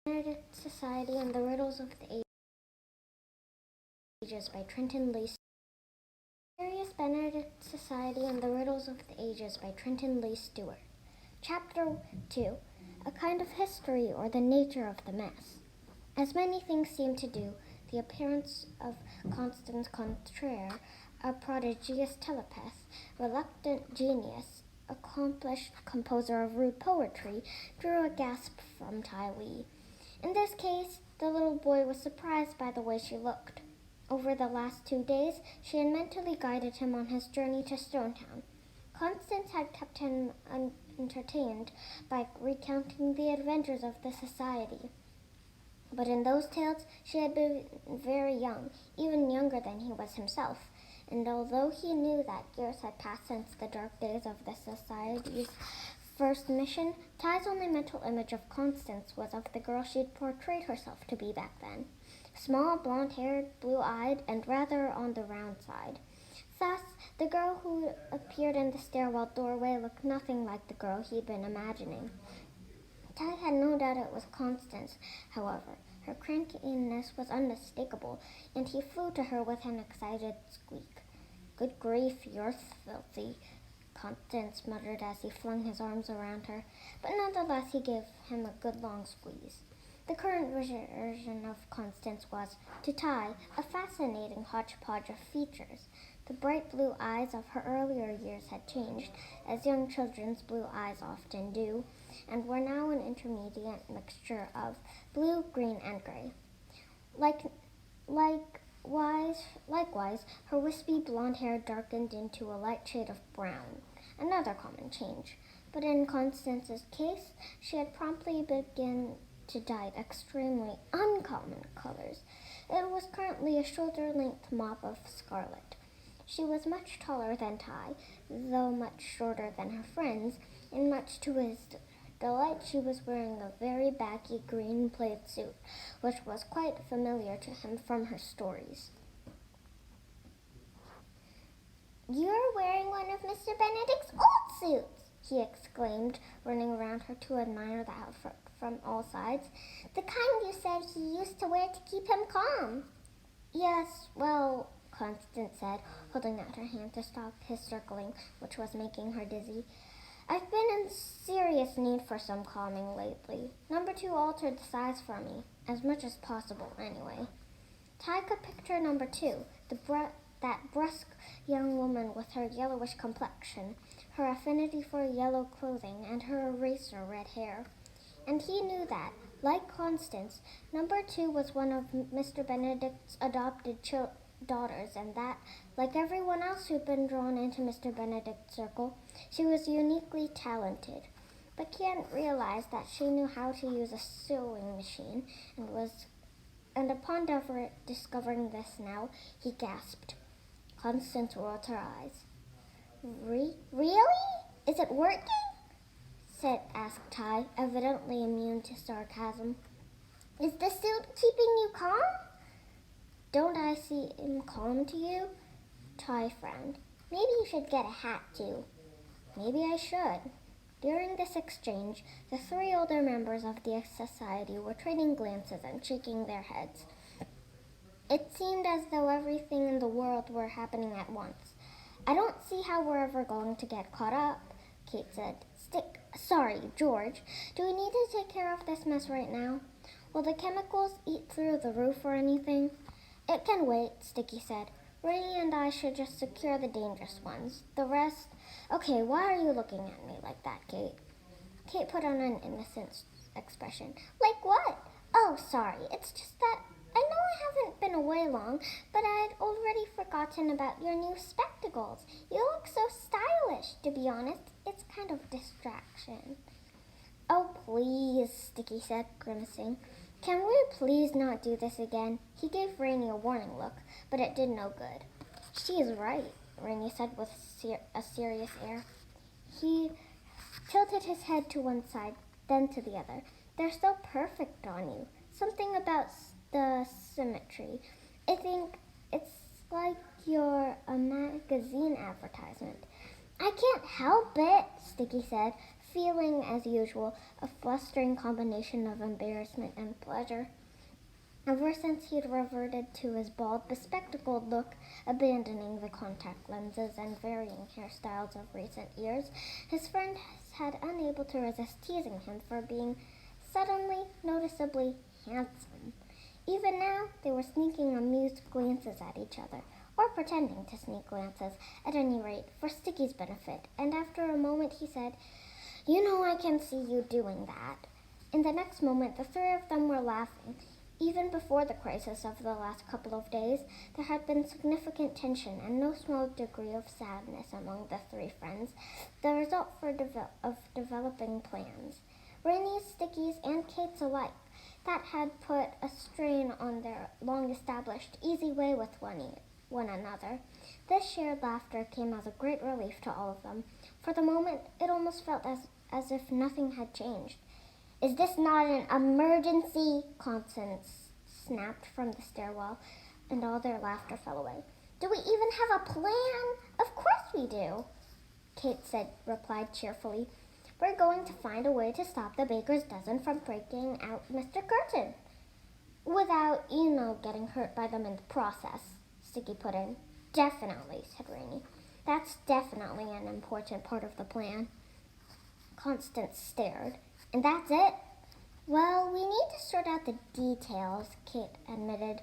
Benedict Society and the Riddles of the Ages by Trenton Lee. Curious Benedict Society and the Riddles of the Ages by Trenton Lee Stewart. Chapter 2. A Kind of History or the Nature of the Mess. As many things seem to do, the appearance of Constance Contraire, a prodigious telepath, reluctant genius, accomplished composer of rude poetry, drew a gasp from Tai Wee. In this case, the little boy was surprised by the way she looked. Over the last 2 days, she had mentally guided him on his journey to Stonetown. Constance had kept him entertained by recounting the adventures of the society. But in those tales, she had been very young, even younger than he was himself. And although he knew that years had passed since the dark days of the society's first mission, Ty's only mental image of Constance was of the girl she had portrayed herself to be back then. Small, blonde-haired, blue-eyed, and rather on the round side. Thus, the girl who appeared in the stairwell doorway looked nothing like the girl he'd been imagining. Ty had no doubt it was Constance, however. Her crankiness was unmistakable, and he flew to her with an excited squeak. "Good grief, you're filthy," Constance muttered as he flung his arms around her, but nonetheless he gave him a good long squeeze. The current version of Constance was, to Ty, a fascinating hodgepodge of features. The bright blue eyes of her earlier years had changed, as young children's blue eyes often do, and were now an intermediate mixture of blue, green, and gray. Likewise, her wispy blonde hair darkened into a light shade of brown, another common change. But in Constance's case, she had promptly begun to dye extremely uncommon colors. It was currently a shoulder-length mop of scarlet. She was much taller than Ty, though much shorter than her friends, and much to his delight she was wearing a very baggy green plaid suit, which was quite familiar to him from her stories. "You're wearing one of Mr. Benedict's old suits," he exclaimed, running around her to admire the outfit from all sides. "The kind you said he used to wear to keep him calm." "Yes, well," Constance said, holding out her hand to stop his circling, which was making her dizzy. "I've been in serious need for some calming lately. Number 2 altered the size for me, as much as possible, anyway." Ty could picture Number 2, that brusque young woman with her yellowish complexion, her affinity for yellow clothing, and her eraser red hair. And he knew that, like Constance, Number 2 was one of Mr. Benedict's adopted daughters, and that, like everyone else who'd been drawn into Mr. Benedict's circle, she was uniquely talented. But he hadn't realized that she knew how to use a sewing machine, and upon discovering this now, he gasped. Constance rolled her eyes. "Really? Is it working?" asked Ty, evidently immune to sarcasm. "Is the suit keeping you calm?" "Don't I seem calm to you?" Ty frowned. "Maybe you should get a hat, too." "Maybe I should." During this exchange, the 3 older members of the society were trading glances and shaking their heads. It seemed as though everything in the world were happening at once. "I don't see how we're ever going to get caught up," Kate said. Sorry, George, do we need to take care of this mess right now? Will the chemicals eat through the roof or anything?" "It can wait," Sticky said. "Rainy and I should just secure the dangerous ones. The rest—" "Okay, why are you looking at me like that, Kate?" Kate put on an innocent expression. "Like what? Oh, sorry. It's just that I know I haven't been away long, but I'd already forgotten about your new spectacles. You look so stylish. To be honest, it's kind of distraction." "Oh, please," Sticky said, grimacing. "Can we please not do this again?" He gave Rainy a warning look, but it did no good. "She is right," Rainy said with a serious air. He tilted his head to one side, then to the other. "They're so perfect on you. Something about the symmetry. I think it's like you're a magazine advertisement." "I can't help it," Sticky said, feeling, as usual, a flustering combination of embarrassment and pleasure. Ever since he'd reverted to his bald, bespectacled look, abandoning the contact lenses and varying hairstyles of recent years, his friend had unable to resist teasing him for being suddenly noticeably handsome. Even now, they were sneaking amused glances at each other, or pretending to sneak glances, at any rate, for Sticky's benefit, and after a moment he said, "You know I can see you doing that." In the next moment, the three of them were laughing. Even before the crisis of the last couple of days, there had been significant tension and no small degree of sadness among the three friends, the result of developing plans. Rainy's, Sticky's, and Kate's alike, that had put a strain on their long-established easy way with one another. This shared laughter came as a great relief to all of them. For the moment, it almost felt as if nothing had changed. "Is this not an emergency?" Constance snapped from the stairwell, and all their laughter fell away. "Do we even have a plan?" "Of course we do," Kate replied cheerfully. "We're going to find a way to stop the baker's dozen from breaking out Mr. Curtin. Without, getting hurt by them in the process," Sticky put in. "Definitely," said Rainy. "That's definitely an important part of the plan." Constance stared. "And that's it?" "Well, we need to sort out the details," Kate admitted,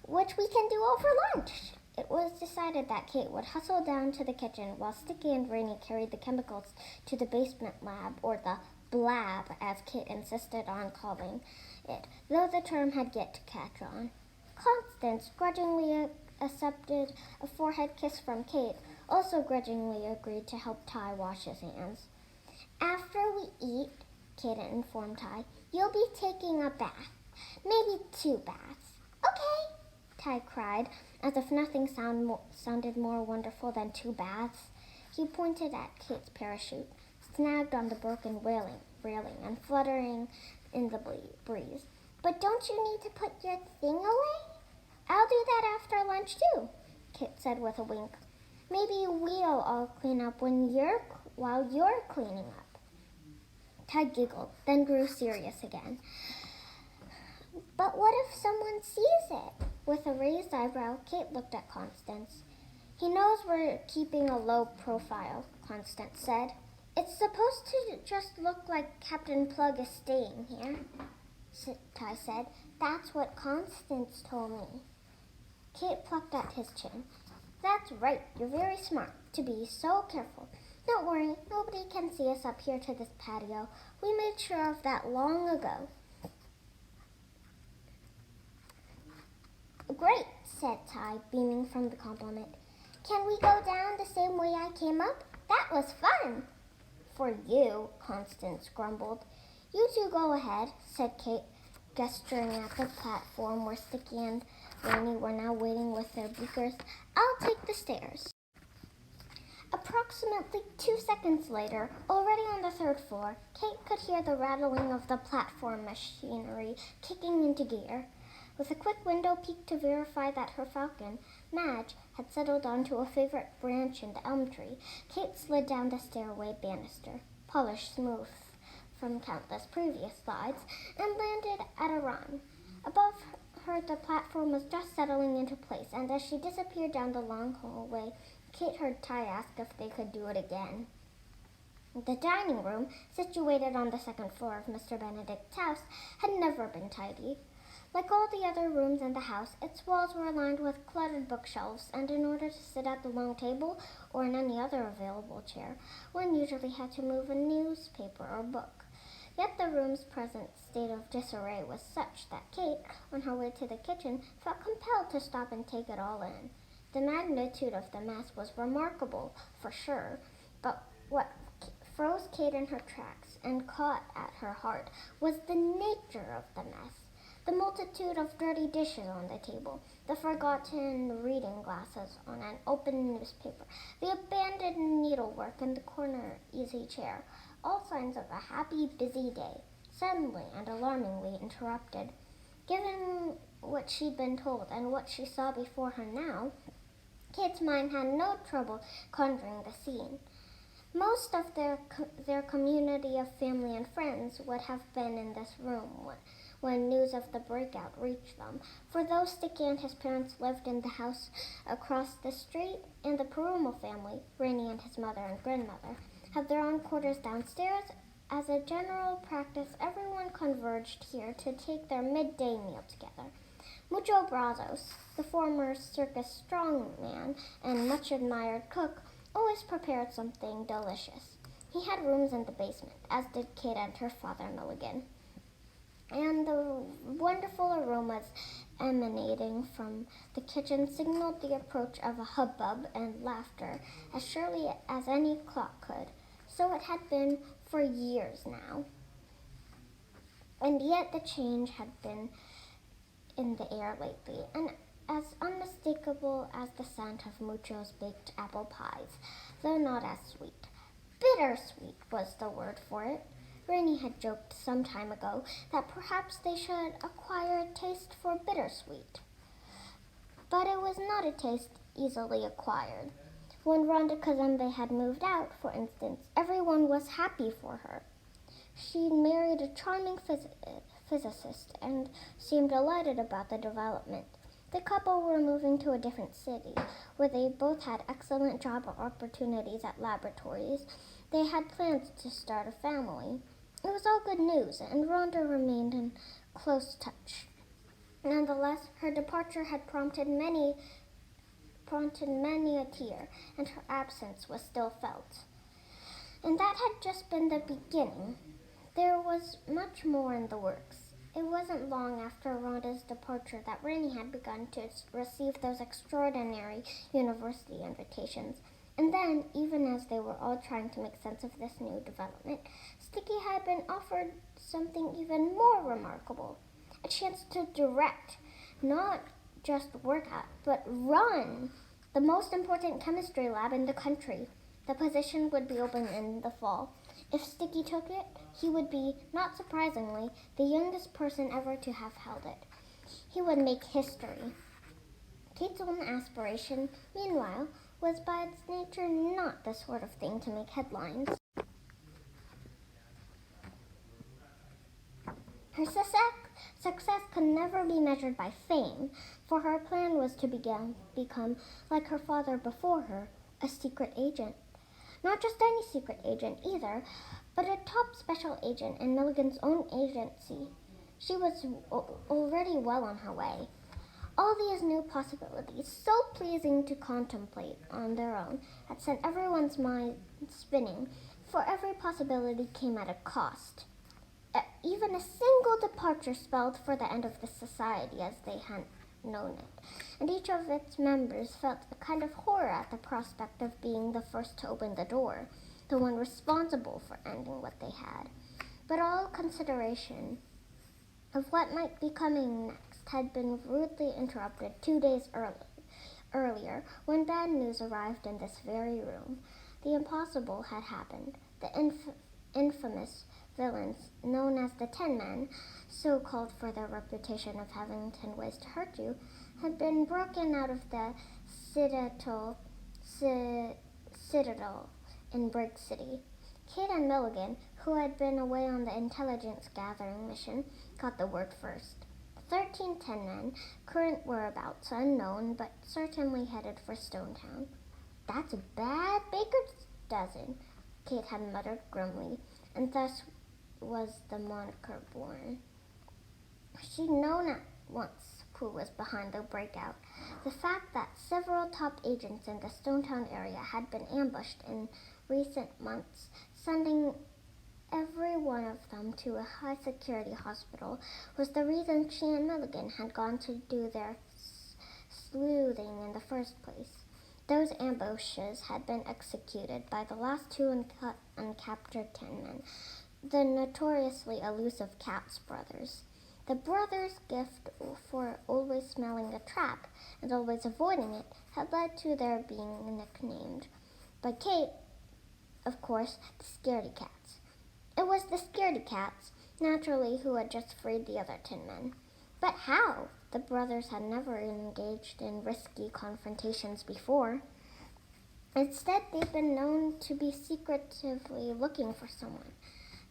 "which we can do over lunch." It was decided that Kate would hustle down to the kitchen while Sticky and Rainy carried the chemicals to the basement lab, or the blab, as Kate insisted on calling it, though the term had yet to catch on. Constance grudgingly accepted a forehead kiss from Kate, also grudgingly agreed to help Ty wash his hands. "After we eat," Kate informed Ty, "you'll be taking a bath. Maybe 2 baths." "Okay," Ty cried, as if nothing sounded more wonderful than 2 baths. He pointed at Kate's parachute, snagged on the broken railing and fluttering in the breeze. "But don't you need to put your thing away?" "I'll do that after lunch, too," Kate said with a wink. "Maybe we'll all clean up while you're cleaning up." Ty giggled, then grew serious again. "But what if someone sees it?" With a raised eyebrow, Kate looked at Constance. "He knows we're keeping a low profile," Constance said. "It's supposed to just look like Captain Plug is staying here," Ty said. "That's what Constance told me." Kate plucked at his chin. "That's right, you're very smart to be so careful. Don't worry, nobody can see us up here to this patio. We made sure of that long ago." "Great," said Ty, beaming from the compliment. "Can we go down the same way I came up? That was fun." "For you," Constance grumbled. "You two go ahead," said Kate, gesturing at the platform where Sticky and Rainy were now waiting with their beakers. "I'll take the stairs." Approximately 2 seconds later, already on the 3rd floor, Kate could hear the rattling of the platform machinery kicking into gear. With a quick window peek to verify that her falcon, Madge, had settled onto a favorite branch in the elm tree, Kate slid down the stairway banister, polished smooth from countless previous slides, and landed at a run. Above her, the platform was just settling into place, and as she disappeared down the long hallway, Kate heard Ty ask if they could do it again. The dining room, situated on the 2nd floor of Mr. Benedict's house, had never been tidy. Like all the other rooms in the house, its walls were lined with cluttered bookshelves, and in order to sit at the long table or in any other available chair, one usually had to move a newspaper or book. Yet the room's present state of disarray was such that Kate, on her way to the kitchen, felt compelled to stop and take it all in. The magnitude of the mess was remarkable, for sure, but what froze Kate in her tracks and caught at her heart was the nature of the mess. The multitude of dirty dishes on the table, the forgotten reading glasses on an open newspaper, the abandoned needlework in the corner easy chair, all signs of a happy, busy day, suddenly and alarmingly interrupted. Given what she'd been told and what she saw before her now, Kate's mind had no trouble conjuring the scene. Most of their community of family and friends would have been in this room when news of the breakout reached them. For though Sticky and his parents lived in the house across the street, and the Perumal family, Rainey and his mother and grandmother, had their own quarters downstairs, as a general practice, everyone converged here to take their midday meal together. Mucho Brazos, the former circus strongman and much admired cook, always prepared something delicious. He had rooms in the basement, as did Kate and her father Milligan, and the wonderful aromas emanating from the kitchen signaled the approach of a hubbub and laughter as surely as any clock could. So it had been for years now. And yet the change had been in the air lately, and as unmistakable as the scent of Mucho's baked apple pies, though not as sweet. Bittersweet was the word for it. Rainey had joked some time ago that perhaps they should acquire a taste for bittersweet. But it was not a taste easily acquired. When Rhonda Kazembe had moved out, for instance, everyone was happy for her. She'd married a charming physicist and seemed delighted about the development. The couple were moving to a different city, where they both had excellent job opportunities at laboratories. They had plans to start a family. It was all good news, and Rhonda remained in close touch. Nonetheless, her departure had prompted many a tear, and her absence was still felt. And that had just been the beginning. There was much more in the works. It wasn't long after Rhonda's departure that Rainey had begun to receive those extraordinary university invitations. And then, even as they were all trying to make sense of this new development, Sticky had been offered something even more remarkable, a chance to direct, not just work at, but run the most important chemistry lab in the country. The position would be open in the fall. If Sticky took it, he would be, not surprisingly, the youngest person ever to have held it. He would make history. Kate's own aspiration, meanwhile, was by its nature not the sort of thing to make headlines. Her success could never be measured by fame, for her plan was to become, like her father before her, a secret agent. Not just any secret agent either, but a top special agent in Milligan's own agency. She was already well on her way. All these new possibilities, so pleasing to contemplate on their own, had sent everyone's mind spinning, for every possibility came at a cost. Even a single departure spelled for the end of the society as they had known it, and each of its members felt a kind of horror at the prospect of being the first to open the door, the one responsible for ending what they had. But all consideration of what might be coming next had been rudely interrupted 2 days earlier, when bad news arrived in this very room. The impossible had happened. The infamous villains known as the 10 Men, so called for their reputation of having 10 ways to hurt you, had been broken out of the citadel in Brig City. Kate and Milligan, who had been away on the intelligence gathering mission, got the word first. 13 10 Men, current whereabouts unknown, but certainly headed for Stonetown. "That's a bad baker's dozen," Kate had muttered grimly, and thus was the moniker born. She'd known at once who was behind the breakout. The fact that several top agents in the Stonetown area had been ambushed in recent months, sending every one of them to a high-security hospital, was the reason she and Milligan had gone to do their sleuthing in the first place. Those ambushes had been executed by the last two uncaptured 10 Men, the notoriously elusive Katz brothers. The brothers' gift for always smelling a trap and always avoiding it had led to their being nicknamed by Kate, of course, the Scaredy Cats. It was the Scaredy Cats, naturally, who had just freed the other 10 Men. But how? The brothers had never engaged in risky confrontations before. Instead, they'd been known to be secretively looking for someone.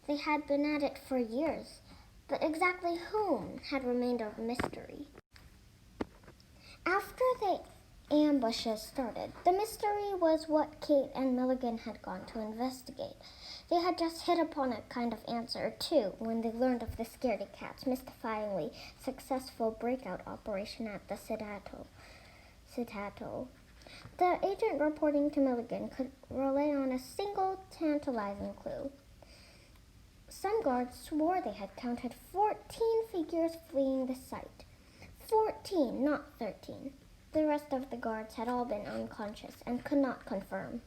They had been at it for years, but exactly whom had remained a mystery. After the ambushes started, the mystery was what Kate and Milligan had gone to investigate. They had just hit upon a kind of answer, too, when they learned of the Scaredy Cat's mystifyingly successful breakout operation at the Citadel. The agent reporting to Milligan could rely on a single tantalizing clue. Some guards swore they had counted 14 figures fleeing the site. 14, not 13. The rest of the guards had all been unconscious and could not confirm.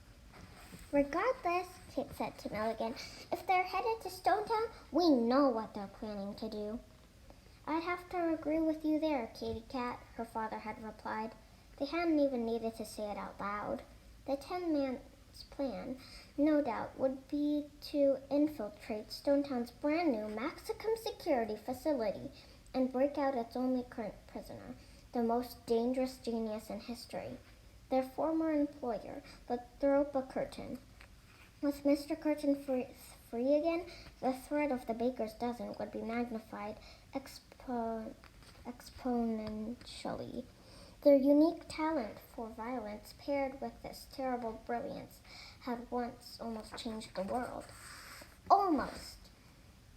Regardless, Kate said to Milligan, if they're headed to Stonetown, we know what they're planning to do. I'd have to agree with you there, Katy Cat, her father had replied. They hadn't even needed to say it out loud. The 10-man's plan, no doubt, would be to infiltrate Stonetown's brand new maximum security facility and break out its only current prisoner, the most dangerous genius in history, their former employer, the Thropa Curtin. With Mr. Curtin free again, the threat of the baker's dozen would be magnified exponentially. Their unique talent for violence, paired with this terrible brilliance, had once almost changed the world. Almost.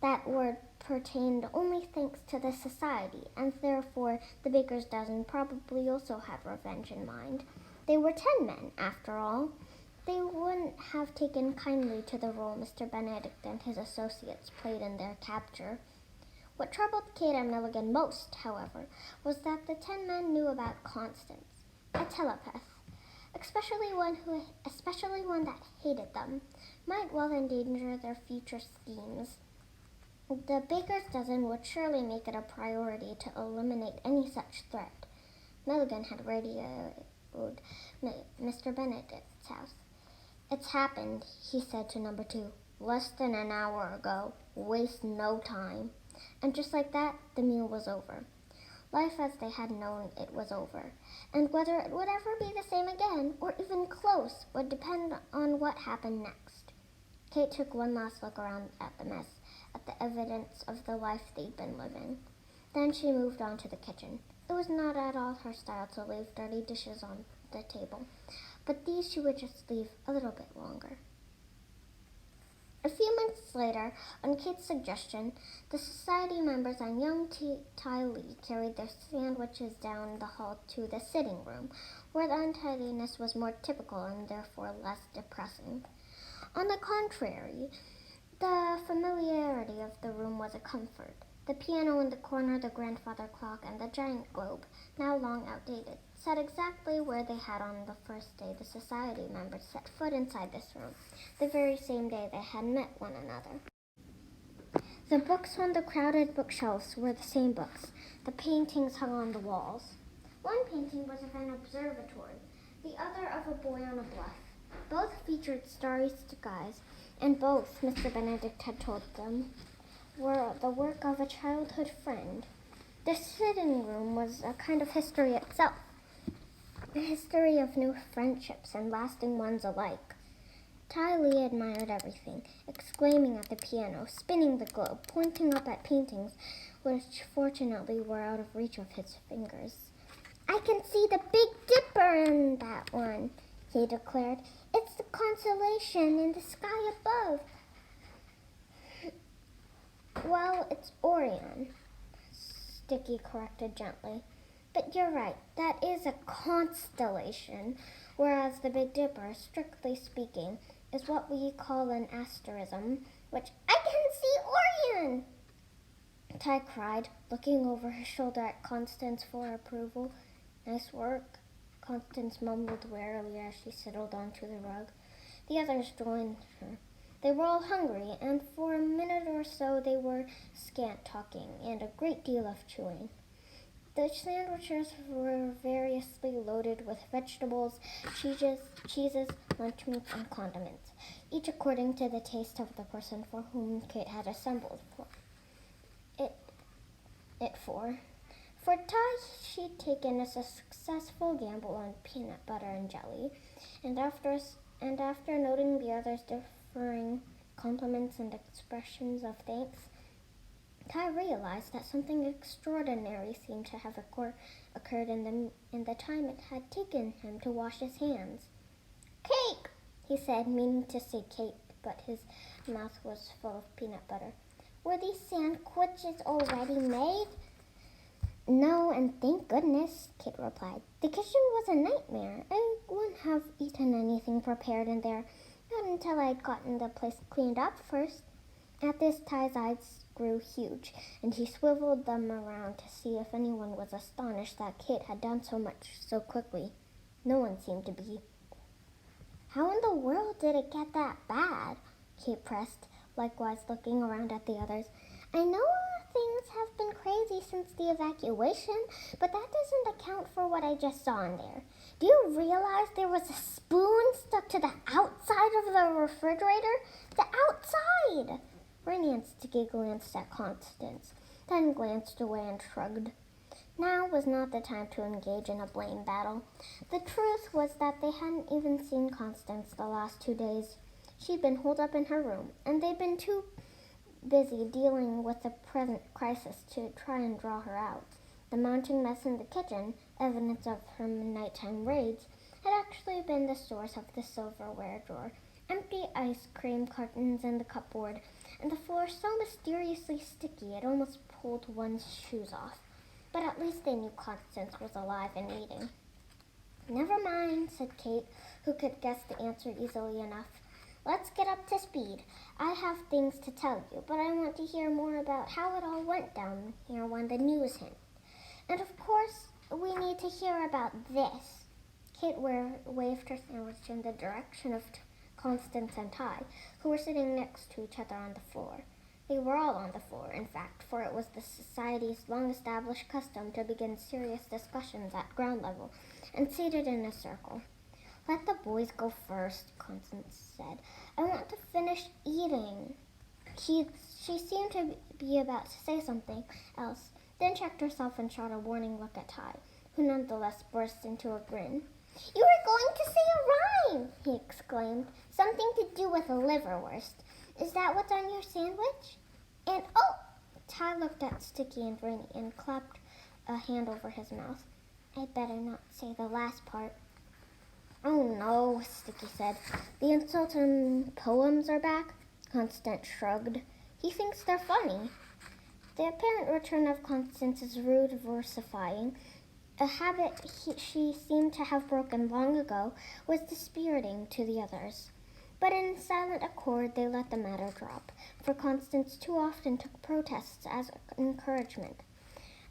That word pertained only thanks to the society, and therefore the baker's dozen probably also had revenge in mind. They were 10 men, after all. They wouldn't have taken kindly to the role Mr. Benedict and his associates played in their capture. What troubled Kate and Milligan most, however, was that the 10 men knew about Constance, a telepath, especially one that hated them, might well endanger their future schemes. The baker's dozen would surely make it a priority to eliminate any such threat. Milligan had radioed Mr. Benedict's house. It's happened, he said to number 2, less than an hour ago. Waste no time. And just like that, the meal was over. Life as they had known it was over, and whether it would ever be the same again, or even close, would depend on what happened next. Kate took one last look around at the mess, at the evidence of the life they'd been living. Then she moved on to the kitchen. It was not at all her style to leave dirty dishes on the table, but these she would just leave a little bit longer. A few minutes later, on Kate's suggestion, the society members and young Ty Lee carried their sandwiches down the hall to the sitting room, where the untidiness was more typical and therefore less depressing. On the contrary, the familiarity of the room was a comfort. The piano in the corner, the grandfather clock, and the giant globe, now long outdated, sat exactly where they had on the first day the society members set foot inside this room, the very same day they had met one another. The books on the crowded bookshelves were the same books. The paintings hung on the walls. One painting was of an observatory, the other of a boy on a bluff. Both featured starry skies, and both, Mr. Benedict had told them, were the work of a childhood friend. The sitting room was a kind of history itself, a history of new friendships and lasting ones alike. Ty Lee admired everything, exclaiming at the piano, spinning the globe, pointing up at paintings which fortunately were out of reach of his fingers. I can see the Big Dipper in that one, he declared. It's the constellation in the sky above. Well, it's Orion, Sticky corrected gently. But you're right, that is a constellation, whereas the Big Dipper, strictly speaking, is what we call an asterism, which I can see Orion! Ty cried, looking over his shoulder at Constance for approval. Nice work, Constance mumbled wearily as she settled onto the rug. The others joined her. They were all hungry, and for a minute or so they were scant talking and a great deal of chewing. The sandwiches were variously loaded with vegetables, cheeses, lunch meats, and condiments, each according to the taste of the person for whom Kate had assembled it for. For Ty, she'd taken a successful gamble on peanut butter and jelly, and after and after noting the others' differing compliments and expressions of thanks, Ty realized that something extraordinary seemed to have occurred in the time it had taken him to wash his hands. "Cake!" he said, meaning to say cake, but his mouth was full of peanut butter. "Were these sandwiches already made?" "No, and thank goodness," Kate replied. "The kitchen was a nightmare. I wouldn't have eaten anything prepared in there, not until I'd gotten the place cleaned up first." At this, Ty's eyes grew huge, and he swiveled them around to see if anyone was astonished that Kate had done so much so quickly. No one seemed to be. "How in the world did it get that bad?" Kate pressed, likewise looking around at the others. "I know things have been crazy since the evacuation, but that doesn't account for what I just saw in there. Do you realize there was a spoon stuck to the outside of the refrigerator? The outside!" Rainey and Sticky glanced at Constance, then glanced away and shrugged. Now was not the time to engage in a blame battle. The truth was that they hadn't even seen Constance the last 2 days. She'd been holed up in her room, and they'd been too busy dealing with the present crisis to try and draw her out. The mounting mess in the kitchen, evidence of her nighttime raids, had actually been the source of the silverware drawer, empty ice cream cartons in the cupboard, and the floor so mysteriously sticky it almost pulled one's shoes off. But at least they knew Constance was alive and eating. "Never mind," said Kate, who could guess the answer easily enough. "Let's get up to speed. I have things to tell you, but I want to hear more about how it all went down here when the news hit. And of course, we need to hear about this." Kate waved her sandwich in the direction of Constance and Ty, who were sitting next to each other on the floor. They were all on the floor, in fact, for it was the society's long-established custom to begin serious discussions at ground level and seated in a circle. "Let the boys go first," Constance said. "I want to finish eating." She seemed to be about to say something else, then checked herself and shot a warning look at Ty, who nonetheless burst into a grin. "You were going to say a rhyme!" he exclaimed. "Something to do with a liverwurst. Is that what's on your sandwich?" And oh! Ty looked at Sticky and Rainey and clapped a hand over his mouth. "I'd better not say the last part." "Oh no," Sticky said. "The insulting poems are back?" Constance shrugged. "He thinks they're funny." The apparent return of Constance's rude versifying, a habit she seemed to have broken long ago, was dispiriting to the others. But in silent accord they let the matter drop, for Constance too often took protests as encouragement.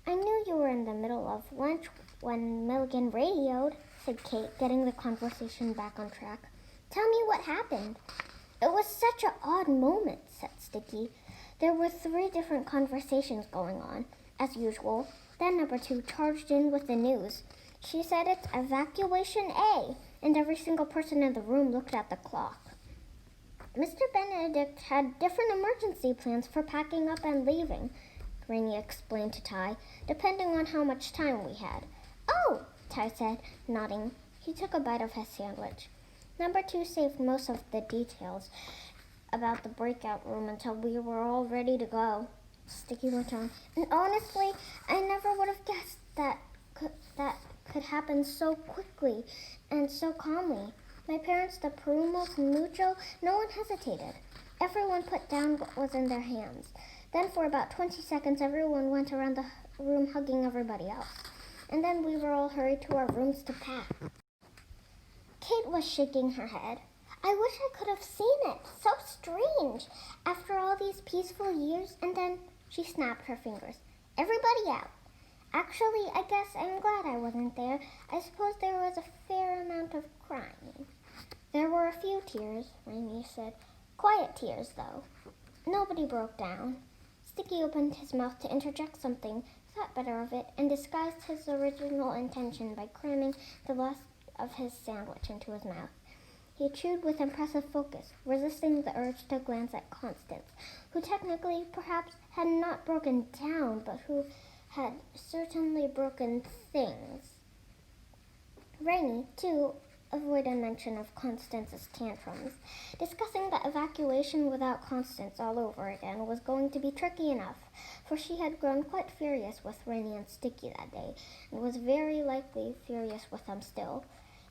"I knew you were in the middle of lunch when Milligan radioed," said Kate, getting the conversation back on track. "Tell me what happened." "It was such an odd moment," said Sticky. "There were 3 different conversations going on, as usual. Then number 2 charged in with the news. She said it's Evacuation A, and every single person in the room looked at the clock. Mr. Benedict had different emergency plans for packing up and leaving," Rainey explained to Ty, "depending on how much time we had." "Oh," Ty said, nodding. He took a bite of his sandwich. Number 2 saved most of the details about the breakout room until we were all ready to go. Sticky went on. "And honestly, I never would have guessed that could happen so quickly and so calmly. My parents, the Perumos and Mucho, no one hesitated. Everyone put down what was in their hands. Then for about 20 seconds, everyone went around the room hugging everybody else. And then we were all hurried to our rooms to pack." Kate was shaking her head. "I wish I could have seen it. So strange. After all these peaceful years." And then she snapped her fingers. "Everybody out. Actually, I guess I'm glad I wasn't there. I suppose there was a fair amount of crying." "There were a few tears," Rainey said. "Quiet tears, though. Nobody broke down." Sticky opened his mouth to interject something, thought better of it, and disguised his original intention by cramming the last of his sandwich into his mouth. He chewed with impressive focus, resisting the urge to glance at Constance, who technically perhaps had not broken down, but who had certainly broken things. Rainey, too, avoided mention of Constance's tantrums. Discussing the evacuation without Constance all over again was going to be tricky enough, for she had grown quite furious with Rainy and Sticky that day, and was very likely furious with them still.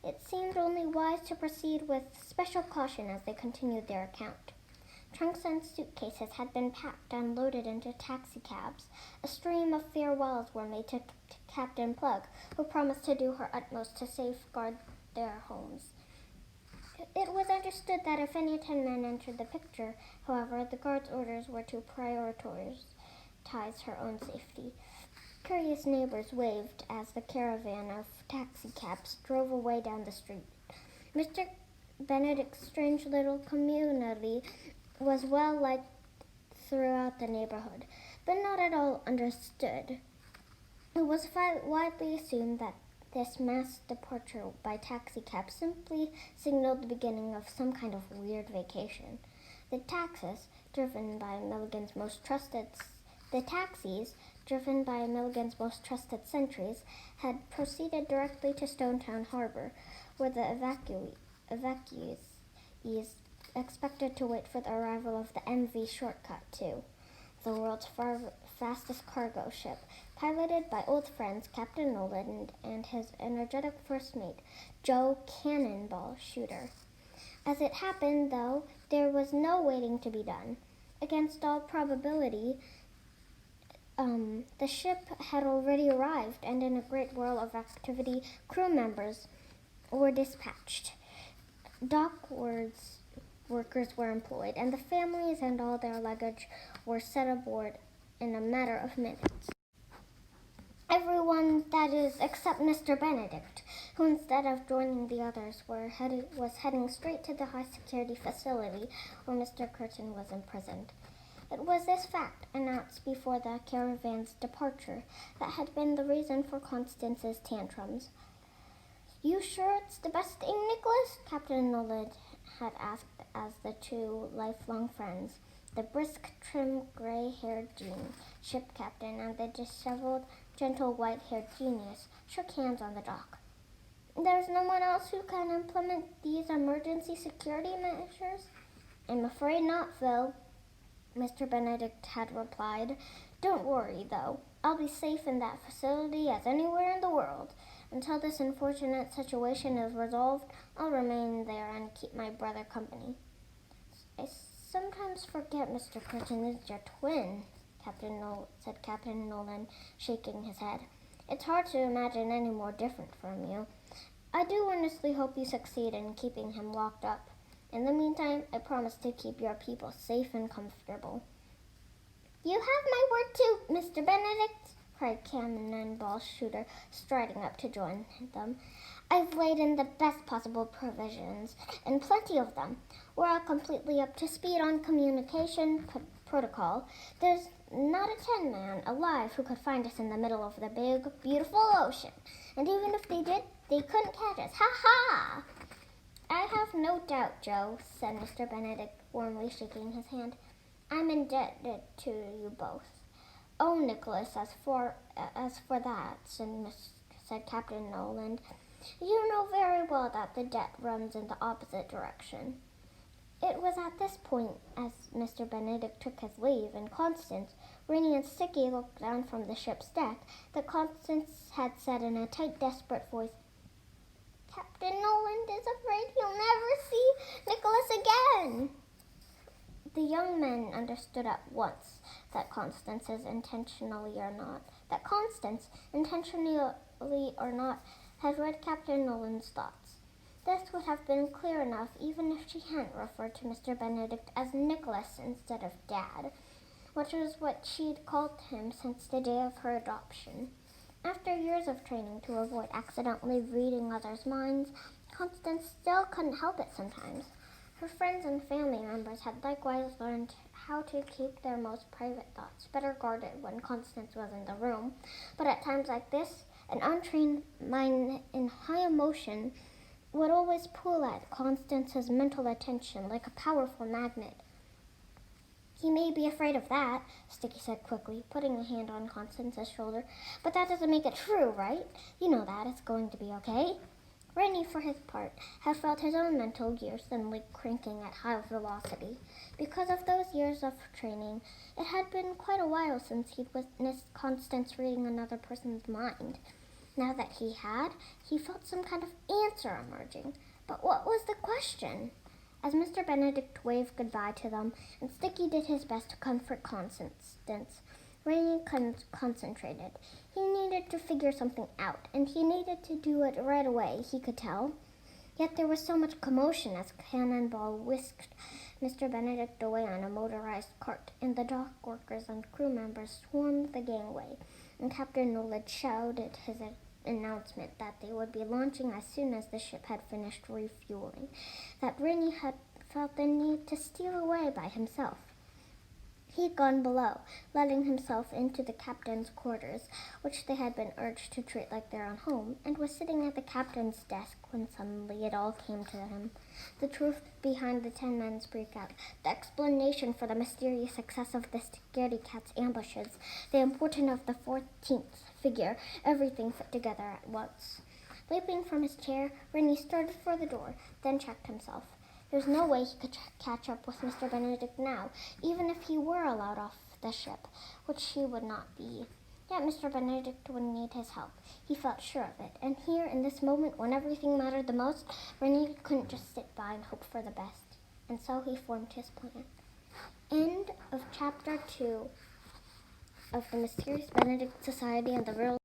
It seemed only wise to proceed with special caution as they continued their account. Trunks and suitcases had been packed and loaded into taxicabs. A stream of farewells were made to Captain Plug, who promised to do her utmost to safeguard their homes. It was understood that if any 10 men entered the picture, however, the guard's orders were to prioritize her own safety. Curious neighbors waved as the caravan of taxicabs drove away down the street. Mr. Benedict's strange little community was well liked throughout the neighborhood, but not at all understood. It was widely assumed that this mass departure by taxicab simply signaled the beginning of some kind of weird vacation. The taxis, driven by Milligan's most trusted sentries, had proceeded directly to Stonetown Harbor, where the evacuees expected to wait for the arrival of the MV Shortcut 2, the world's fastest cargo ship, piloted by old friends Captain Nolan and his energetic first mate, Joe Cannonball Shooter. As it happened, though, there was no waiting to be done. Against all probability, the ship had already arrived, and in a great whirl of activity, crew members were dispatched. Dockwards workers were employed, and the families and all their luggage were set aboard in a matter of minutes. Everyone, that is, except Mr. Benedict, who instead of joining the others was heading straight to the high-security facility where Mr. Curtin was imprisoned. It was this fact, announced before the caravan's departure, that had been the reason for Constance's tantrums. "You sure it's the best thing, Nicholas?" Captain Nolan had asked as the two lifelong friends, the brisk, trim, gray-haired Jean, ship captain, and the disheveled, gentle, white-haired genius, shook hands on the dock. "There's no one else who can implement these emergency security measures?" "I'm afraid not, Phil," Mr. Benedict had replied. "Don't worry, though. I'll be safe in that facility as anywhere in the world. Until this unfortunate situation is resolved, I'll remain there and keep my brother company." "I sometimes forget Mr. Curtin is your twin," said Captain Nolan, shaking his head. "It's hard to imagine any more different from you. I do earnestly hope you succeed in keeping him locked up. In the meantime, I promise to keep your people safe and comfortable." "You have my word too, Mr. Benedict," cried Cannonball Shooter, striding up to join them. "I've laid in the best possible provisions, and plenty of them. We're all completely up to speed on communication protocol. There's not a 10-man alive who could find us in the middle of the big, beautiful ocean. And even if they did, they couldn't catch us. Ha-ha!" "I have no doubt, Joe," said Mr. Benedict, warmly shaking his hand. "I'm indebted to you both." "Oh, Nicholas, as for that," said Captain Nolan, "you know very well that the debt runs in the opposite direction." It was at this point, as Mr. Benedict took his leave, and Constance, Rainy, and Sticky looked down from the ship's deck, that Constance had said in a tight, desperate voice, "Captain Nolan is afraid he'll never see Nicholas again." The young men understood at once that Constance, intentionally or not, had read Captain Nolan's thoughts. This would have been clear enough even if she hadn't referred to Mr. Benedict as Nicholas instead of Dad, which was what she'd called him since the day of her adoption. After years of training to avoid accidentally reading others' minds, Constance still couldn't help it sometimes. Her friends and family members had likewise learned how to keep their most private thoughts better guarded when Constance was in the room, but at times like this, an untrained mind in high emotion would always pull at Constance's mental attention like a powerful magnet. "He may be afraid of that," Sticky said quickly, putting a hand on Constance's shoulder, "but that doesn't make it true, right? You know that it's going to be okay." Rennie, for his part, had felt his own mental gears suddenly cranking at high velocity. Because of those years of training, it had been quite a while since he'd witnessed Constance reading another person's mind. Now that he had, he felt some kind of answer emerging. But what was the question? As Mr. Benedict waved goodbye to them, and Sticky did his best to comfort Constance, Rennie concentrated. He needed to figure something out, and he needed to do it right away, he could tell. Yet there was so much commotion as Cannonball whisked Mr. Benedict away on a motorized cart, and the dock workers and crew members swarmed the gangway, and Captain Knowledge shouted his announcement that they would be launching as soon as the ship had finished refueling, that Rennie had felt the need to steal away by himself. He had gone below, letting himself into the captain's quarters, which they had been urged to treat like their own home, and was sitting at the captain's desk when suddenly it all came to him. The truth behind the 10 men's breakout, the explanation for the mysterious success of the scaredy cat's ambushes, the importance of the 14th figure, everything fit together at once. Leaping from his chair, Rennie started for the door, then checked himself. There was no way he could catch up with Mr. Benedict now, even if he were allowed off the ship, which he would not be. Yet Mr. Benedict would need his help. He felt sure of it. And here, in this moment when everything mattered the most, Rennie couldn't just sit by and hope for the best. And so he formed his plan. End of Chapter 2 of the Mysterious Benedict Society and the Real